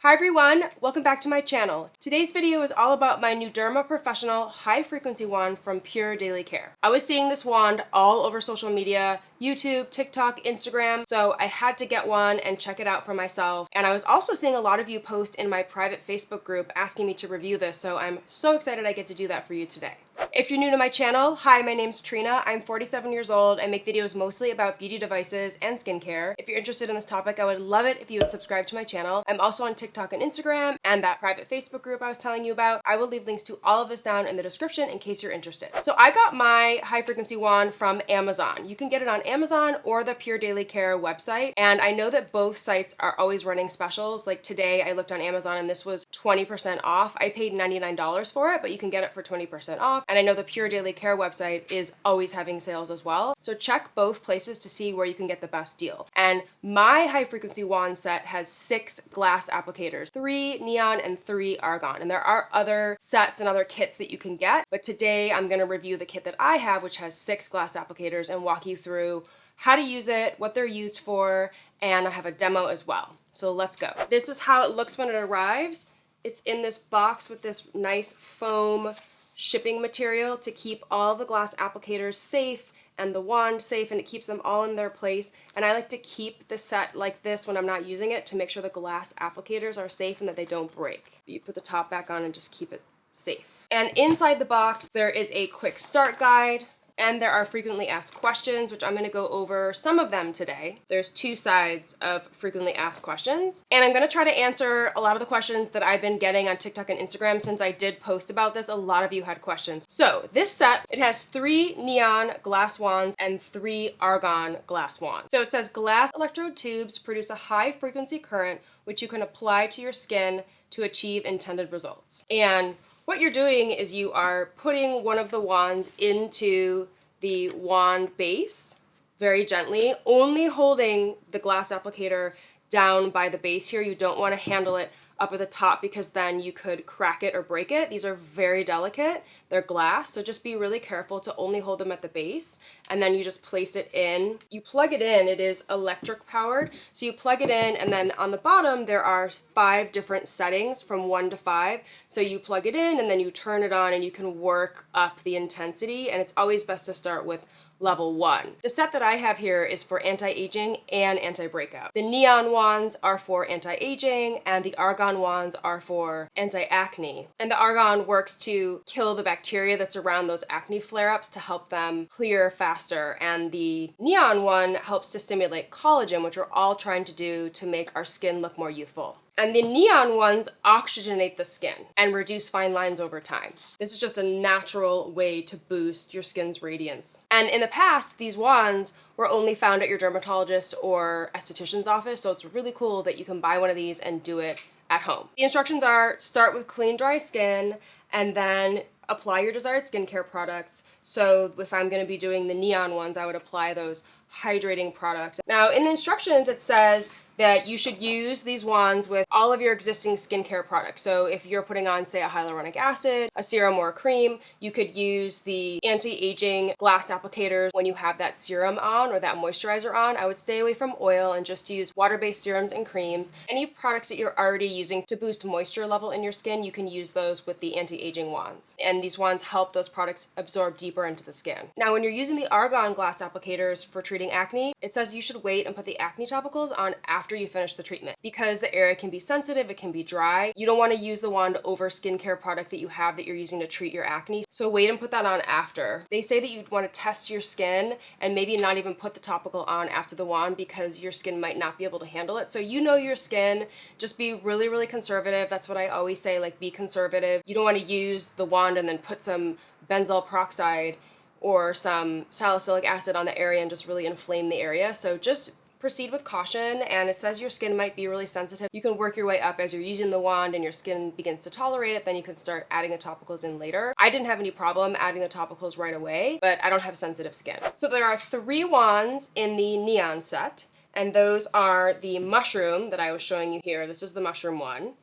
Hi everyone, welcome back to my channel. Today's video is all about my NuDerma Professional High Frequency Wand from Pure Daily Care. I was seeing this wand all over social media, YouTube, TikTok, Instagram, so I had to get one and check it out for myself. And I was also seeing a lot of you post in my private Facebook group asking me to review this, so I'm so excited I get to do that for you today. If you're new to my channel, hi, my name's Trina. I'm 47 years old. I make videos mostly about beauty devices and skincare. If you're interested in this topic, I would love it if you would subscribe to my channel. I'm also on TikTok and Instagram and that private Facebook group I was telling you about. I will leave links to all of this down in the description in case you're interested. So I got my high frequency wand from Amazon. You can get it on Amazon or the Pure Daily Care website. And I know that both sites are always running specials. Like today I looked on Amazon and this was 20% off. I paid $99 for it, but you can get it for 20% off. And I know the Pure Daily Care website is always having sales as well. So check both places to see where you can get the best deal. And my high frequency wand set has 6 glass applicators, 3 neon and 3 argon. And there are other sets and other kits that you can get, but today I'm going to review the kit that I have, which has 6 glass applicators, and walk you through how to use it, what they're used for, and I have a demo as well. So let's go. This is how it looks when it arrives. It's in this box with this nice foam shipping material to keep all the glass applicators safe and the wand safe, and it keeps them all in their place. And I like to keep the set like this when I'm not using it to make sure the glass applicators are safe and that they don't break. You put the top back on and just keep it safe. And inside the box there is a quick start guide, and there are frequently asked questions, which I'm going to go over some of them today. There's 2 sides of frequently asked questions, and I'm going to try to answer a lot of the questions that I've been getting on TikTok and Instagram. Since I did post about this, a lot of you had questions. So this set, it has 3 neon glass wands and 3 argon glass wands. So it says glass electrode tubes produce a high frequency current which you can apply to your skin to achieve intended results. And what you're doing is you are putting one of the wands into the wand base very gently, only holding the glass applicator down by the base here. You don't want to handle it up at the top because then you could crack it or break it. These are very delicate. They're glass, so just be really careful to only hold them at the base, and then you just place it in. You plug it in. It is electric powered, so you plug it in, and then on the bottom there are 5 different settings from 1 to 5. So you plug it in and then you turn it on and you can work up the intensity, and it's always best to start with level 1. The set that I have here is for anti-aging and anti-breakout. The neon wands are for anti-aging and the argon wands are for anti-acne. And the argon works to kill the bacteria that's around those acne flare-ups to help them clear faster. And the neon one helps to stimulate collagen, which we're all trying to do to make our skin look more youthful. And the neon ones oxygenate the skin and reduce fine lines over time. This is just a natural way to boost your skin's radiance. And in the past, these wands were only found at your dermatologist or esthetician's office, so it's really cool that you can buy one of these and do it at home. The instructions are: start with clean, dry skin, and then apply your desired skincare products. So if I'm going to be doing the neon ones, I would apply those hydrating products. Now in the instructions it says that you should use these wands with all of your existing skincare products. So if you're putting on, say, a hyaluronic acid, a serum, or a cream, you could use the anti-aging glass applicators when you have that serum on or that moisturizer on. I would stay away from oil and just use water-based serums and creams. Any products that you're already using to boost moisture level in your skin, you can use those with the anti-aging wands. And these wands help those products absorb deeper into the skin. Now, when you're using the argon glass applicators for treating acne, it says you should wait and put the acne topicals on after you finish the treatment, because the area can be sensitive, it can be dry. You don't want to use the wand over skincare product that you have that you're using to treat your acne, so wait and put that on after. They say that you'd want to test your skin and maybe not even put the topical on after the wand because your skin might not be able to handle it. So you know your skin, just be really, really conservative. That's what I always say, like, be conservative. You don't want to use the wand and then put some benzoyl peroxide or some salicylic acid on the area and just really inflame the area. So just proceed with caution, and it says your skin might be really sensitive. You can work your way up as you're using the wand and your skin begins to tolerate it, then you can start adding the topicals in later. I didn't have any problem adding the topicals right away, but I don't have sensitive skin. So there are 3 wands in the neon set, and those are the mushroom that I was showing you here. This is the mushroom one.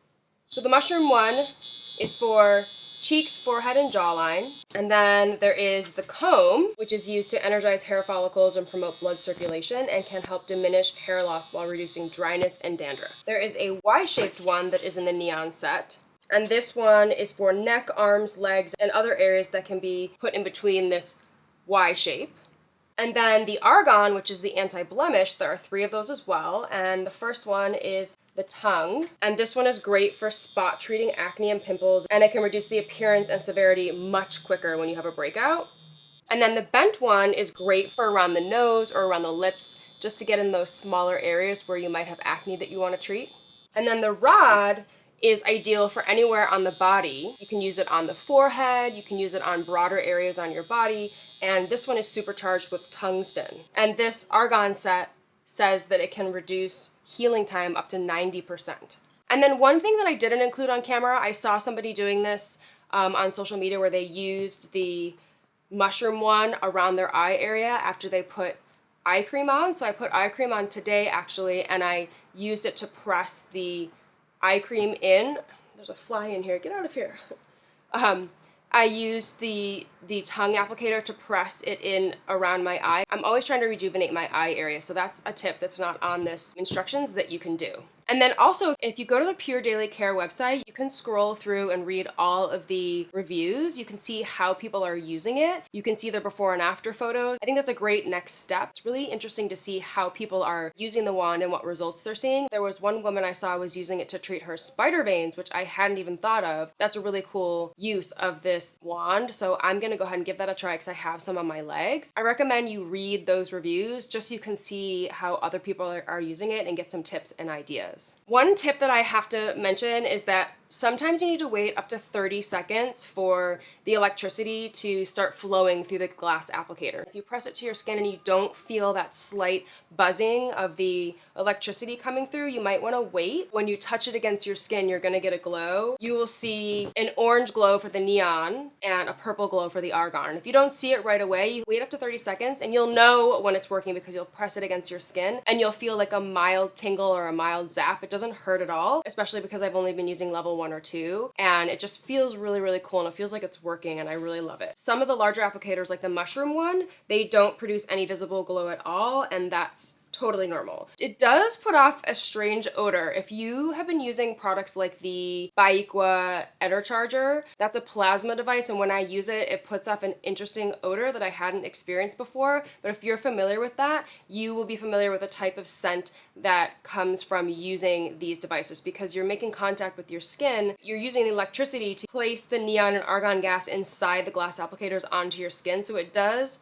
So the mushroom one is for cheeks, forehead, and jawline. And then there is the comb, which is used to energize hair follicles and promote blood circulation and can help diminish hair loss while reducing dryness and dandruff. There is a Y-shaped one that is in the neon set. And this one is for neck, arms, legs, and other areas that can be put in between this Y shape. And then the Argon, which is the anti-blemish, there are 3 of those as well. And the first one is the tongue. And this one is great for spot treating acne and pimples, and it can reduce the appearance and severity much quicker when you have a breakout. And then the bent one is great for around the nose or around the lips, just to get in those smaller areas where you might have acne that you want to treat. And then the rod is ideal for anywhere on the body. You can use it on the forehead, you can use it on broader areas on your body, and this one is supercharged with tungsten. And this Argon set says that it can reduce healing time up to 90%. And then one thing that I didn't include on camera, I saw somebody doing this on social media where they used the mushroom one around their eye area after they put eye cream on. So I put eye cream on today actually, and I used it to press the eye cream in. There's a fly in here, get out of here. I used the tongue applicator to press it in around my eye. I'm always trying to rejuvenate my eye area, so that's a tip that's not on this instructions that you can do. And then also, if you go to the Pure Daily Care website, you can scroll through and read all of the reviews. You can see how people are using it. You can see their before and after photos. I think that's a great next step. It's really interesting to see how people are using the wand and what results they're seeing. There was one woman I saw was using it to treat her spider veins, which I hadn't even thought of. That's a really cool use of this wand. So I'm gonna go ahead and give that a try because I have some on my legs. I recommend you read those reviews just so you can see how other people are using it and get some tips and ideas. One tip that I have to mention is that sometimes you need to wait up to 30 seconds for the electricity to start flowing through the glass applicator. If you press it to your skin and you don't feel that slight buzzing of the electricity coming through, you might want to wait. When you touch it against your skin, you're going to get a glow. You will see an orange glow for the neon and a purple glow for the Argon. If you don't see it right away, you wait up to 30 seconds and you'll know when it's working because you'll press it against your skin and you'll feel like a mild tingle or a mild zap. It doesn't hurt at all, especially because I've only been using level 1 or 2, and it just feels really, really cool and it feels like it's working and I really love it. Some of the larger applicators like the mushroom one, they don't produce any visible glow at all, and that's totally normal. It does put off a strange odor. If you have been using products like the Baiqua Ettercharger, that's a plasma device, and when I use it, it puts off an interesting odor that I hadn't experienced before. But if you're familiar with that, you will be familiar with the type of scent that comes from using these devices because you're making contact with your skin. You're using the electricity to place the neon and argon gas inside the glass applicators onto your skin, so it does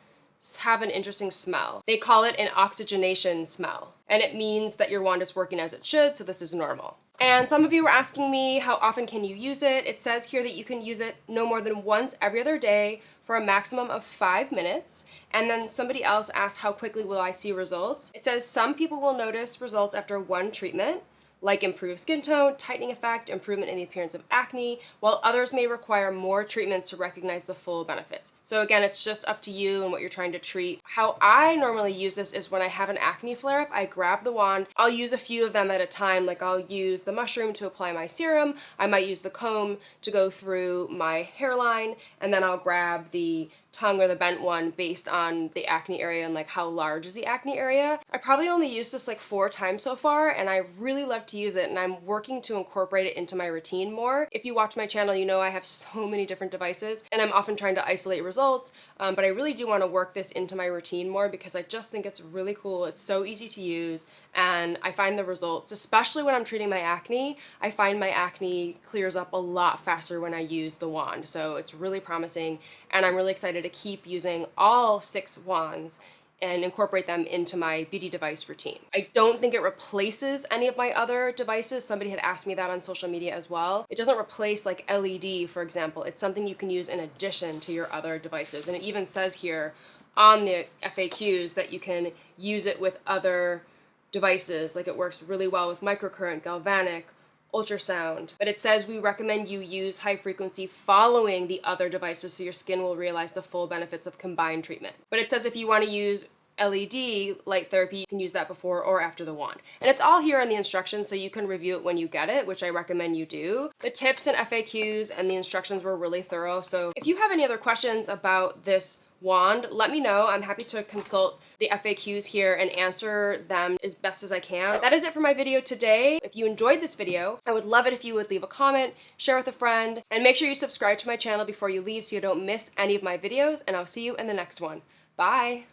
have an interesting smell. They call it an oxygenation smell, and it means that your wand is working as it should, so this is normal. And some of you were asking me how often can you use it. It says here that you can use it no more than once every other day for a maximum of 5 minutes. And then somebody else asked how quickly will I see results. It says some people will notice results after 1 treatment, like improved skin tone, tightening effect, improvement in the appearance of acne, while others may require more treatments to recognize the full benefits. So again, it's just up to you and what you're trying to treat. How I normally use this is when I have an acne flare-up, I grab the wand. I'll use a few of them at a time, like I'll use the mushroom to apply my serum, I might use the comb to go through my hairline, and then I'll grab the tongue or the bent one based on the acne area and like how large is the acne area. I probably only used this like 4 times so far, and I really love to use it, and I'm working to incorporate it into my routine more. If you watch my channel, you know I have so many different devices and I'm often trying to isolate results, but I really do want to work this into my routine more because I just think it's really cool. It's so easy to use, and I find the results, especially when I'm treating my acne, I find my acne clears up a lot faster when I use the wand. So it's really promising, and I'm really excited to keep using all 6 wands and incorporate them into my beauty device routine. I don't think it replaces any of my other devices. Somebody had asked me that on social media as well. It doesn't replace like LED, for example. It's something you can use in addition to your other devices. And it even says here on the FAQs that you can use it with other devices. Like it works really well with microcurrent, galvanic, ultrasound, but it says we recommend you use high frequency following the other devices so your skin will realize the full benefits of combined treatment. But it says if you want to use LED light therapy, you can use that before or after the wand. And it's all here in the instructions, so you can review it when you get it, which I recommend you do. The tips and FAQs and the instructions were really thorough, so if you have any other questions about this wand, let me know. I'm happy to consult the FAQs here and answer them as best as I can. That is it for my video today. If you enjoyed this video, I would love it if you would leave a comment, share with a friend, and make sure you subscribe to my channel before you leave so you don't miss any of my videos, and I'll see you in the next one. Bye!